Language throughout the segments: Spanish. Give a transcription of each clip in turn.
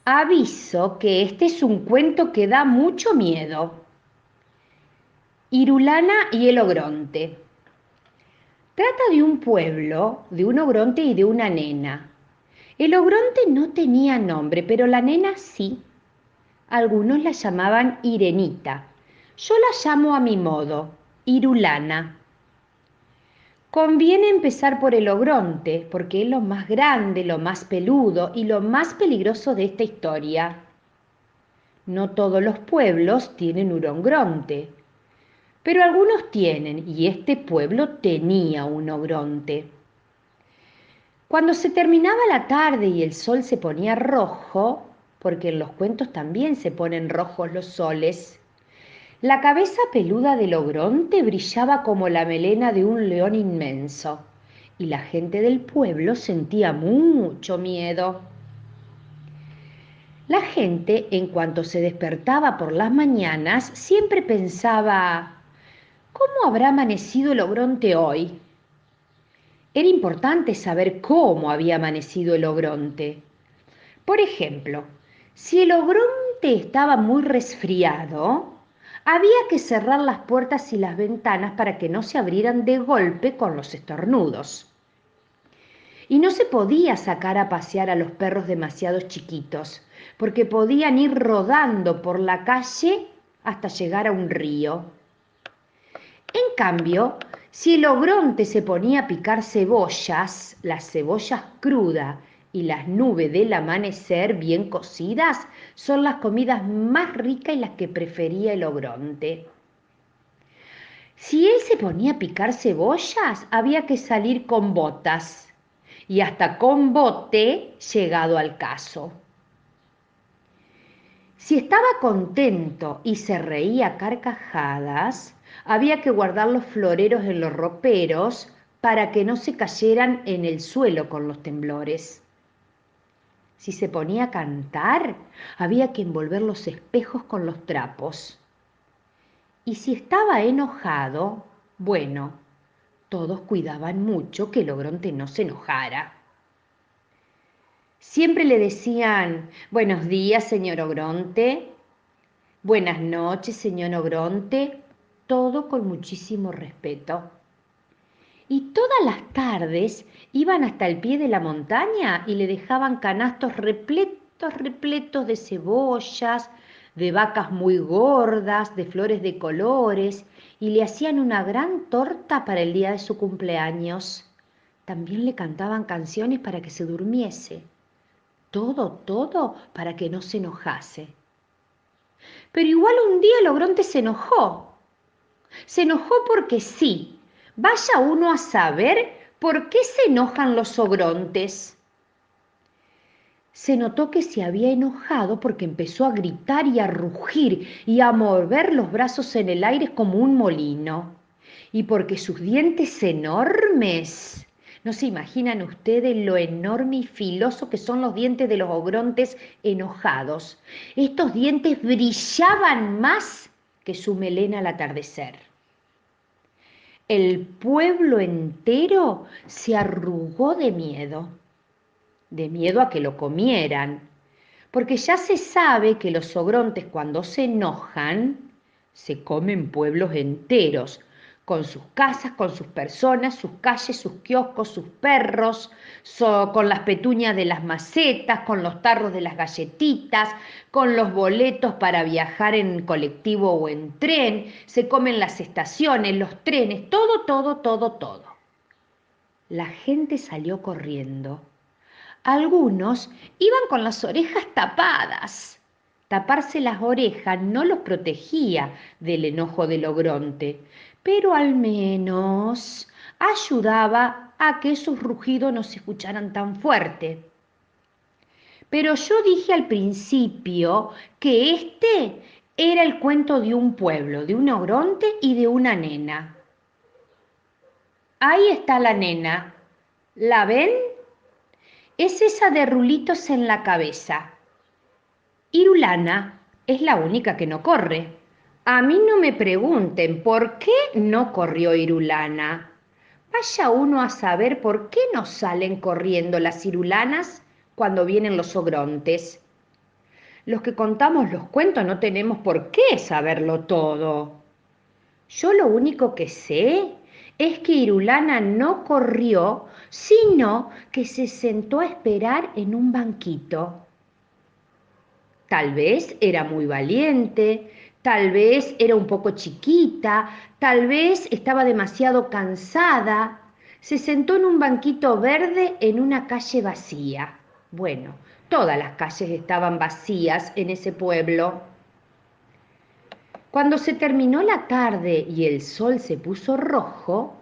Aviso que este es un cuento que da mucho miedo. Irulana y el ogronte. Trata de un pueblo, de un ogronte y de una nena. El ogronte no tenía nombre, pero la nena sí. Algunos la llamaban Irenita. Yo la llamo a mi modo, Irulana. Conviene empezar por el ogronte, porque es lo más grande, lo más peludo y lo más peligroso de esta historia. No todos los pueblos tienen un ogronte, pero algunos tienen, y este pueblo tenía un ogronte. Cuando se terminaba la tarde y el sol se ponía rojo, porque en los cuentos también se ponen rojos los soles, la cabeza peluda del ogronte brillaba como la melena de un león inmenso, y la gente del pueblo sentía mucho miedo. La gente, en cuanto se despertaba por las mañanas, siempre pensaba: ¿cómo habrá amanecido el ogronte hoy? Era importante saber cómo había amanecido el ogronte. Por ejemplo, si el ogronte estaba muy resfriado, había que cerrar las puertas y las ventanas para que no se abrieran de golpe con los estornudos. Y no se podía sacar a pasear a los perros demasiado chiquitos, porque podían ir rodando por la calle hasta llegar a un río. En cambio, si el ogronte se ponía a picar cebollas, las cebollas crudas y las nubes del amanecer bien cocidas son las comidas más ricas y las que prefería el ogronte. Si él se ponía a picar cebollas, había que salir con botas y hasta con bote llegado al caso. Si estaba contento y se reía a carcajadas, había que guardar los floreros en los roperos para que no se cayeran en el suelo con los temblores. Si se ponía a cantar, había que envolver los espejos con los trapos. Y si estaba enojado, bueno, todos cuidaban mucho que el ogronte no se enojara. Siempre le decían: buenos días, señor ogronte. Buenas noches, señor ogronte, todo con muchísimo respeto. Y todas las tardes iban hasta el pie de la montaña y le dejaban canastos repletos, repletos de cebollas, de vacas muy gordas, de flores de colores, y le hacían una gran torta para el día de su cumpleaños. También le cantaban canciones para que se durmiese. Todo, todo para que no se enojase. Pero igual un día el ogronte se enojó. Se enojó porque sí. Vaya uno a saber por qué se enojan los ogrontes. Se notó que se había enojado porque empezó a gritar y a rugir y a mover los brazos en el aire como un molino. Y porque sus dientes enormes, no se imaginan ustedes lo enorme y filoso que son los dientes de los ogrontes enojados. Estos dientes brillaban más que su melena al atardecer. El pueblo entero se arrugó de miedo a que lo comieran, porque ya se sabe que los ogrontes cuando se enojan se comen pueblos enteros, con sus casas, con sus personas, sus calles, sus kioscos, sus perros, con las petuñas de las macetas, con los tarros de las galletitas, con los boletos para viajar en colectivo o en tren, se comen las estaciones, los trenes, todo, todo, todo, todo. La gente salió corriendo. Algunos iban con las orejas tapadas. Taparse las orejas no los protegía del enojo del ogronte, pero al menos ayudaba a que sus rugidos no se escucharan tan fuerte. Pero yo dije al principio que este era el cuento de un pueblo, de un ogronte y de una nena. Ahí está la nena. ¿La ven? Es esa de rulitos en la cabeza. Irulana es la única que no corre. A mí no me pregunten por qué no corrió Irulana. Vaya uno a saber por qué no salen corriendo las irulanas cuando vienen los ogrontes. Los que contamos los cuentos no tenemos por qué saberlo todo. Yo lo único que sé es que Irulana no corrió, sino que se sentó a esperar en un banquito. Tal vez era muy valiente, tal vez era un poco chiquita, tal vez estaba demasiado cansada. Se sentó en un banquito verde en una calle vacía. Bueno, todas las calles estaban vacías en ese pueblo. Cuando se terminó la tarde y el sol se puso rojo,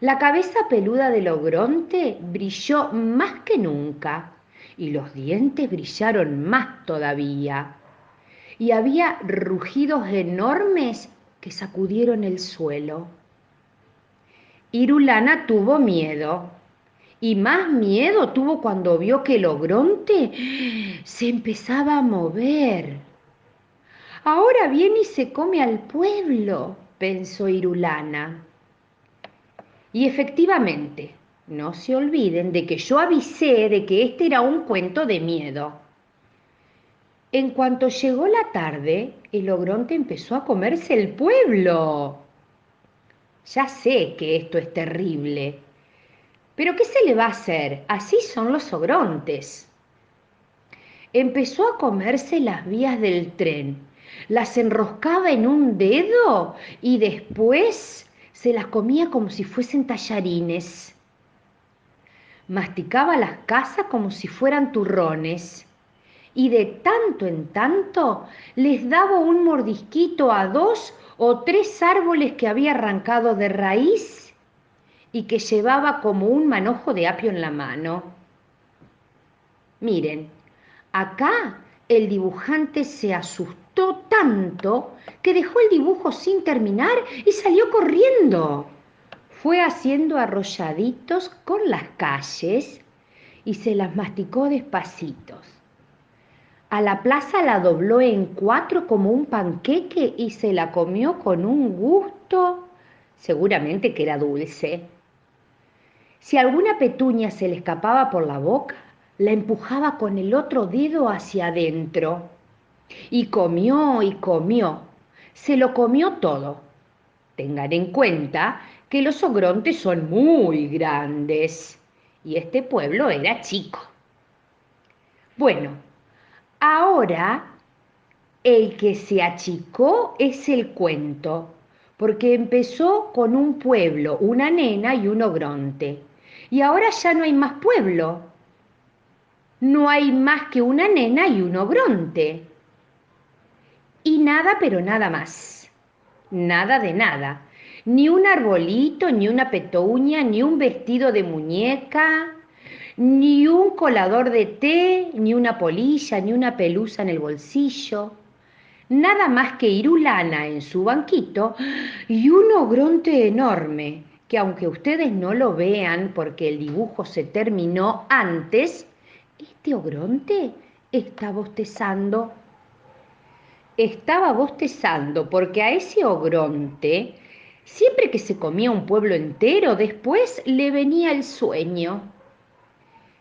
la cabeza peluda del ogronte brilló más que nunca y los dientes brillaron más todavía. Y había rugidos enormes que sacudieron el suelo. Irulana tuvo miedo, y más miedo tuvo cuando vio que el ogronte se empezaba a mover. Ahora viene y se come al pueblo, pensó Irulana. Y efectivamente, no se olviden de que yo avisé de que este era un cuento de miedo. En cuanto llegó la tarde, el ogronte empezó a comerse el pueblo. Ya sé que esto es terrible, pero ¿qué se le va a hacer? Así son los ogrontes. Empezó a comerse las vías del tren, las enroscaba en un dedo y después se las comía como si fuesen tallarines. Masticaba las casas como si fueran turrones y de tanto en tanto les daba un mordisquito a 2 o 3 árboles que había arrancado de raíz y que llevaba como un manojo de apio en la mano. Miren, acá el dibujante se asustó tanto que dejó el dibujo sin terminar y salió corriendo. Fue haciendo arrolladitos con las calles y se las masticó despacitos. A la plaza la dobló en 4 como un panqueque y se la comió con un gusto, seguramente que era dulce. Si alguna petunia se le escapaba por la boca, la empujaba con el otro dedo hacia adentro. Y comió. Se lo comió todo. Tengan en cuenta que los ogrontes son muy grandes y este pueblo era chico. Bueno, ahora el que se achicó es el cuento, porque empezó con un pueblo, una nena y un ogronte. Y ahora ya no hay más pueblo. No hay más que una nena y un ogronte. Y nada, pero nada más. Nada de nada. Ni un arbolito, ni una petunia, ni un vestido de muñeca, ni un colador de té, ni una polilla, ni una pelusa en el bolsillo. Nada más que Irulana en su banquito y un ogronte enorme, que aunque ustedes no lo vean porque el dibujo se terminó antes, este ogronte está bostezando. Estaba bostezando porque a ese ogronte, siempre que se comía un pueblo entero, después le venía el sueño.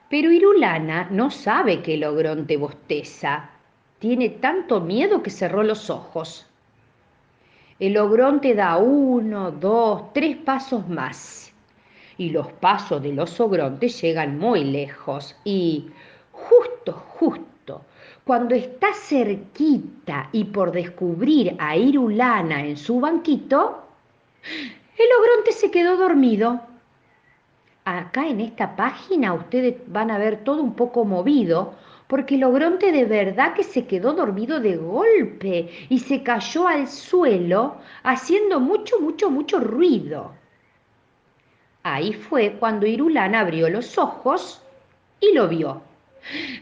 Pero Irulana no sabe que el ogronte bosteza. Tiene tanto miedo que cerró los ojos. El ogronte da 1, 2, 3 pasos más. Y los pasos de los ogrontes llegan muy lejos. Y justo, cuando está cerquita y por descubrir a Irulana en su banquito, el ogronte se quedó dormido. Acá en esta página ustedes van a ver todo un poco movido, porque el ogronte de verdad que se quedó dormido de golpe y se cayó al suelo haciendo mucho ruido. Ahí fue cuando Irulana abrió los ojos y lo vio.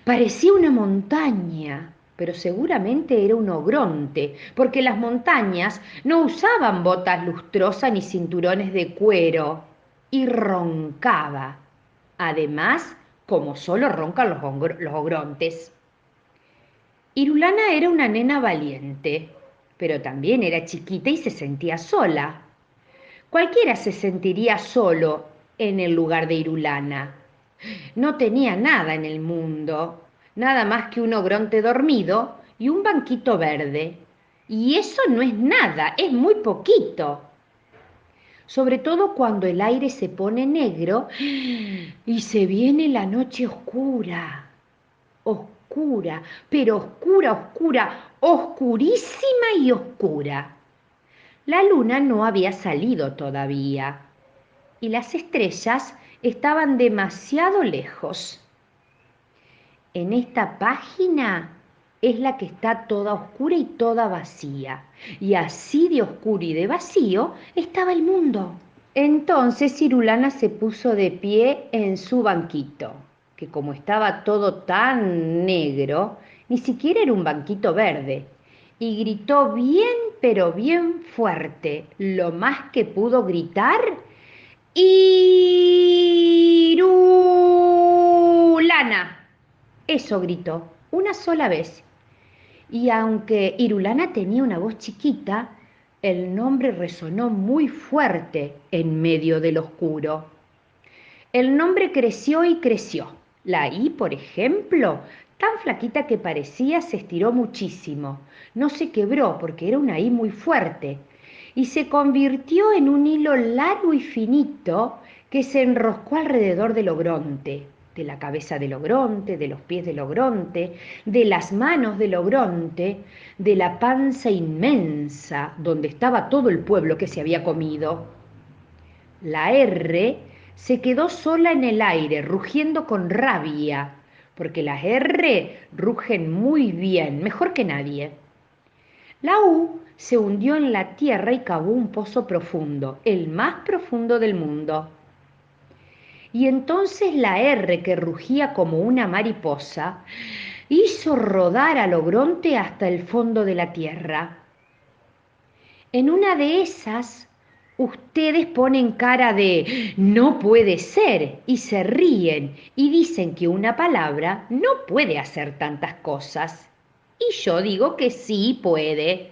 Parecía una montaña, pero seguramente era un ogronte, porque las montañas no usaban botas lustrosas ni cinturones de cuero, y roncaba. Además, como solo roncan los ogrontes. Irulana era una nena valiente, pero también era chiquita y se sentía sola. Cualquiera se sentiría solo en el lugar de Irulana. No tenía nada en el mundo, nada más que un ogronte dormido y un banquito verde. Y eso no es nada, es muy poquito. Sobre todo cuando el aire se pone negro y se viene la noche oscura. Oscura, pero oscura, oscura, oscurísima y oscura. La luna no había salido todavía y las estrellas estaban demasiado lejos. En esta página es la que está toda oscura y toda vacía. Y así de oscuro y de vacío estaba el mundo. Entonces Irulana se puso de pie en su banquito, que como estaba todo tan negro, ni siquiera era un banquito verde, y gritó bien, pero bien fuerte, lo más que pudo gritar: ¡Irulana! Eso gritó, una sola vez. Y aunque Irulana tenía una voz chiquita, el nombre resonó muy fuerte en medio del oscuro. El nombre creció y creció. La I, por ejemplo, tan flaquita que parecía, se estiró muchísimo. No se quebró porque era una I muy fuerte. Y se convirtió en un hilo largo y finito que se enroscó alrededor del ogronte, de la cabeza del ogronte, de los pies del ogronte, de las manos del ogronte, de la panza inmensa donde estaba todo el pueblo que se había comido. La R se quedó sola en el aire, rugiendo con rabia, porque las R rugen muy bien, mejor que nadie. La U se hundió en la tierra y cavó un pozo profundo, el más profundo del mundo. Y entonces la R, que rugía como una mariposa, hizo rodar al ogronte hasta el fondo de la tierra. En una de esas, ustedes ponen cara de "no puede ser" y se ríen y dicen que una palabra no puede hacer tantas cosas. Y yo digo que sí puede.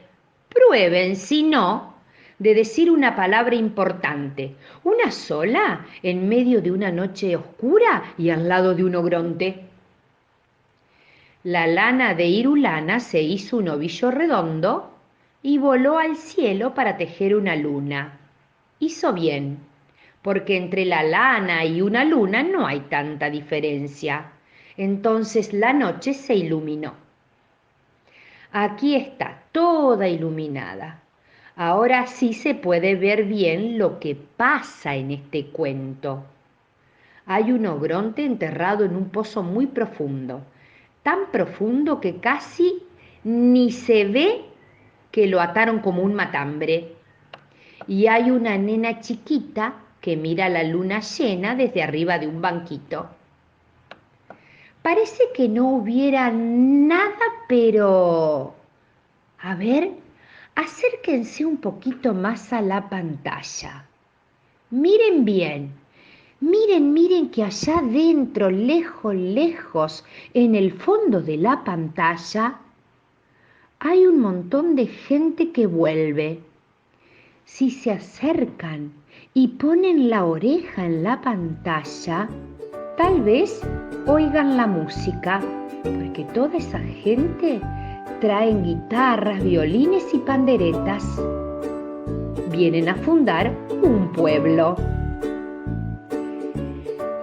Prueben, si no, de decir una palabra importante, una sola, en medio de una noche oscura y al lado de un ogronte. La lana de Irulana se hizo un ovillo redondo y voló al cielo para tejer una luna. Hizo bien, porque entre la lana y una luna no hay tanta diferencia. Entonces la noche se iluminó. Aquí está, toda iluminada. Ahora sí se puede ver bien lo que pasa en este cuento. Hay un ogronte enterrado en un pozo muy profundo, tan profundo que casi ni se ve que lo ataron como un matambre. Y hay una nena chiquita que mira la luna llena desde arriba de un banquito. Parece que no hubiera nada, pero... A ver, acérquense un poquito más a la pantalla. Miren bien, miren que allá adentro, lejos, lejos, en el fondo de la pantalla, hay un montón de gente que vuelve. Si se acercan y ponen la oreja en la pantalla, tal vez oigan la música, porque toda esa gente traen guitarras, violines y panderetas. Vienen a fundar un pueblo.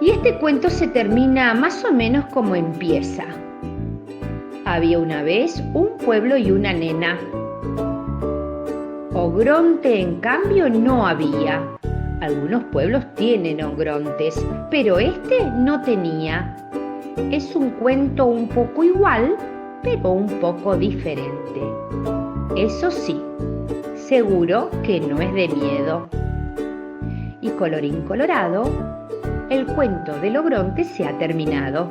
Y este cuento se termina más o menos como empieza. Había una vez un pueblo y una nena. Ogronte, en cambio, no había. Algunos pueblos tienen ogrontes, pero este no tenía. Es un cuento un poco igual, pero un poco diferente. Eso sí, seguro que no es de miedo. Y colorín colorado, el cuento del ogronte se ha terminado.